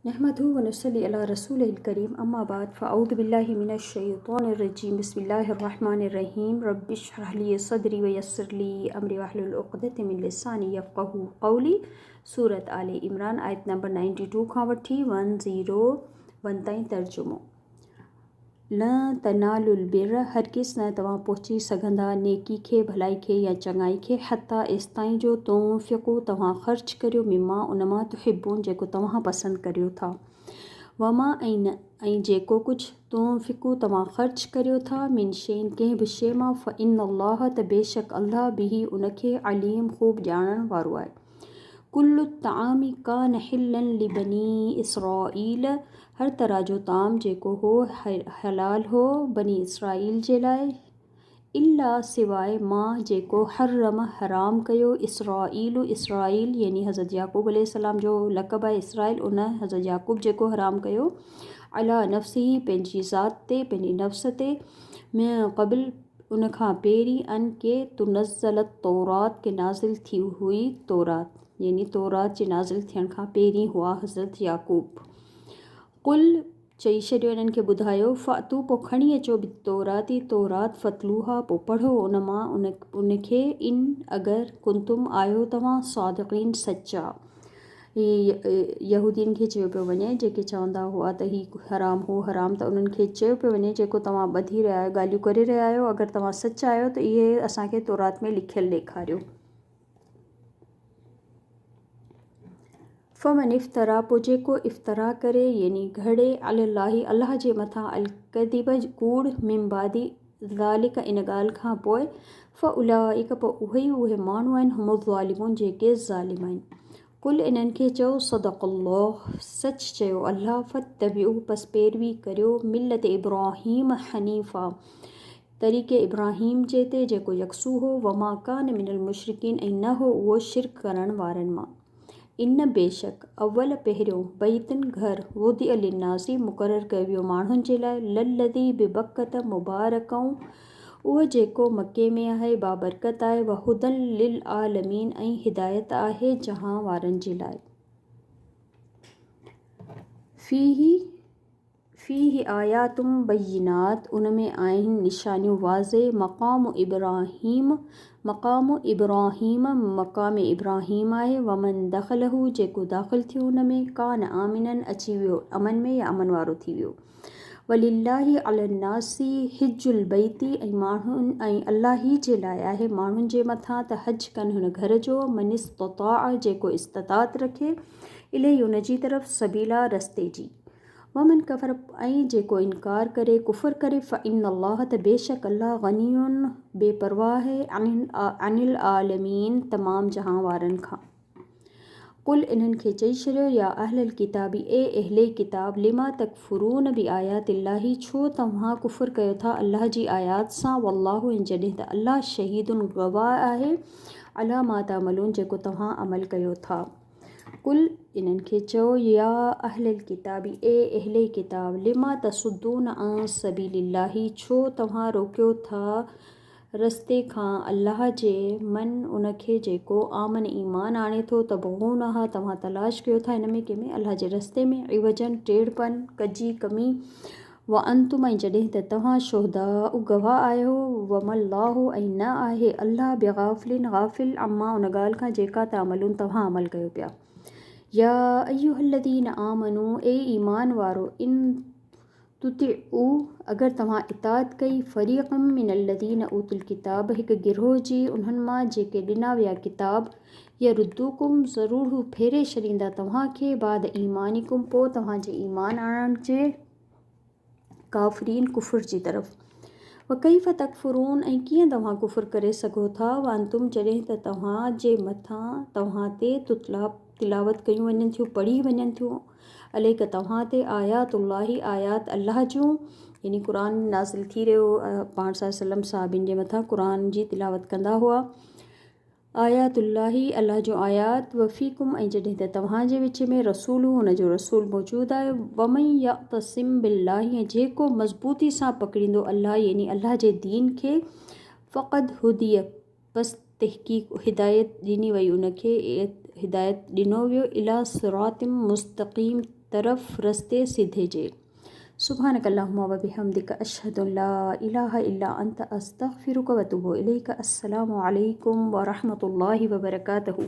नहमदुहु व नसल्ली अला रसूलिल करीम अम्मा बाद फ़अऊज़ु बिल्लाहि मिनश शैतानिर रजीम बिस्मिल्लाहिर रहमानिर रहीम रब्बिश्रह ली सदरी व यस्सिर ली अमरी वहलुल उक़दतम मिन लिसानी यफ़क़हू क़ौली। सूरत आले इमरान आयत नंबर 92 खां वठी 101 ताईं तर्जुमो। न तनालुल बिर हरगिज़ न तव्हां पहुची सघंदा नेकी खे भलाई खे या चङाई खे हता एसिताईं जो तुंफ़िक़ू तव्हां ख़र्च करियो मिमा उन मां तुहिब्बून जेको तव्हां पसंदि करियो था वमा ऐं जेको कुझु तुंफ़िक़ू तव्हां ख़र्च करियो था मिन शैइन कंहिं बि शइ मां फ़इन्नल्लाह त बेशक अल्लाह बिही उनखे अलीम ख़ूब ॼाणण वारो आहे। कुल्लु तामी कान हिल्लन लिबनी इसराईल हर तरह जो ताम जेको हो हलाल हो बनी इसराईल जे लाइ इल्ला सिवाय मां जेको हर्रम हराम कयो इसराईल यानी हज़रत याक़ूब अलैहिस्सलाम जो लक़ब आहे इसराईल उन हज़रत याक़ूब जेको हराम कयो अला नफ़्सिही पंहिंजी ज़ात ते पंहिंजी नफ़्स ते में क़बिल उन खां पहिरीं अन के तुनज़्ज़लत तौरात के नाज़िल थी हुई तौरात यानी तौरात जे नाज़िल थियण खां पहिरीं हुआ हज़रत याक़ूब। कुल चई छॾियो इन्हनि खे ॿुधायो फ़ातू पोइ खणी अचो बि तौरात फ़तलूहा पोइ पढ़ो उन मां उनखे इन अगरि कुंतुम आयो तव्हां सादिक़ीन सचा। यहूदीन खे चयो पियो वञे जेके चवंदा हुआ त हीउ हराम हो हराम त उन्हनि खे चयो पियो वञे जेको तव्हां ॿधी रहिया आहियो ॻाल्हियूं करे रहिया आहियो अगरि तव्हां सच आहियो त इहे असांखे तौरात में लिखियलु ॾेखारियो। फ़मन इफ़्तरा पोइ जेको इफ़्तरा करे यानी घड़े अलाही अल्लाह जे मथां अलकदिब कूड़ मिमबादी ज़ालिक इन ॻाल्हि खां पोइ फ़उलाइक पोइ उहे माण्हू आहिनि हुमुज़्ज़ालिमून जेके ज़ालिम आहिनि। कुल इन्हनि खे चयो सदक़ल्लाह सच चयो अल्लाह फ़त्तबिऊ बस पैरवी करियो मिल्लत इब्राहीम हनीफ़ा तरीक़े इब्राहीम जे ते जेको यकसू हो वमा कान मिनल मुशरिकीन ऐं न हो उहो शिरक करण वारनि मां। इन बेशक अव्वल पहिरियों बैतन घर वुदी लिन्नासी मुक़ररु कयो वियो माण्हुनि जे लाइ लल्लज़ी बिबकत मुबारकऊं उहो जेको मके में आहे बाबरकत आहे वहुदन लिल आलमीन ऐं हिदायत आहे जहां वारनि जे लाइ। फ़ीही आयातुम बय्यिनात उन में आहिनि निशानियूं वाज़े मक़ाम इब्राहीम आहे वमन दख़लहू जेको दाख़िल थियो उन में कान आमिनन अची वियो अमन में या अमन वारो थी वियो। वलिल्लाहि अलन्नासी हिजुल बैती ऐं माण्हुनि ऐं अल्लाह जे लाइ आहे माण्हुनि जे मथां त हज कनि हुन घर जो मन इस्तता जेको इस्तात रखे इलाही उन जी तरफ़ सबीला रस्ते जी। वमन कफ़र ऐं जेको इनकार करे कुफ़र करे फ़इन्नल्लाह त बेशक अल्लाह गनियुन बेपरवाह है अनिल आलमीन तमाम जहां वारनि खां। कुल इन्हनि खे चई छॾियो या अहलल किताबी अहले किताब लिमा तकफ़ुरून बि आयातिल्लाही छो तव्हां कुफ़र कयो था अल्लाह जी आयात सां वल्लाहु ऐं जॾहिं त अल्लाह शहीदुन गवाह आहे अला मा तामलून जेको तव्हां अमल कयो था। कुल इन्हनि खे चयो या अहलल किताबी अहले किताब लिमा तसुद्दून अन सबीलिल्लाही छो तव्हां रोकियो था रस्ते खां अल्लाह जे मन उनखे जेको आमन ईमान आणे थो तबग़ूनहा तव्हां तलाश कयो था हिन में कंहिंमें अल्लाह जे रस्ते में इवजन टेढ़पन कजी कमी व अंतुम ऐं जॾहिं त तव्हां शुहदा गवाह आहियो वमल्लाहु ऐं न आहे अल्लाह गाफ़िल अम्मा उन ॻाल्हि खां जेका तामलून तव्हां अमल कयो पिया। या अय्युहल्लज़ीन आमनू ईमान वारो इन तुतिउ अगरि तव्हां इताअत कई फ़रीक़म मिनल्लज़ीन उतुल किताब हिकु गिरोह जी उन्हनि मां जेके ॾिना विया किताब यरुद्दूकुम ज़रूर हू फेरे छॾींदा तव्हांखे बाद ईमानिकुम पोइ तव्हांजे ईमान आणण जे काफ़रीन कुफ़र जी तरफ़। व कैफ़ तकफ़ुरून ऐं कीअं तव्हां कुफ़र करे सघो था वांतुम जॾहिं त तव्हांजे मथां तव्हां ते तिलावत कयूं वञनि थियूं पढ़ी वञनि थियूं अलाइक तव्हां ते आयातुल्लाही आयात अल्लाह जूं यानी क़ुरान नाज़िल थी रहियो पाण सल्लम साहबिन जे मथां क़ुरान जी तिलावत कंदा हुआ आयातुल्लाही अल्लाह जो आयात वफ़ीकुम ऐं जॾहिं त तव्हांजे विच में रसूल हुनजो रसूल मौजूदु आहे वमन यअतसिम बिल्लाही ऐं जेको मज़बूती सां पकड़ींदो अल्लाह यानी अल्लाह जे दीन खे फ़क़द हुदिय बस तहक़ीक़ हिदायत ॾिनी वई उनखे हिदायत ॾिनो वियो इला सिरातिम मुस्तक़ीम तरफ रस्ते सीधे जे। सुब्हानकल्लाहुम्मा व बिहम्दिका अशहदु अन ला इलाहा इल्ला अंत अस्तगफिरुका व अतूबु इलैका। अस्सलामु अलैकुम व रहमतुल्लाहि व बरकातहू।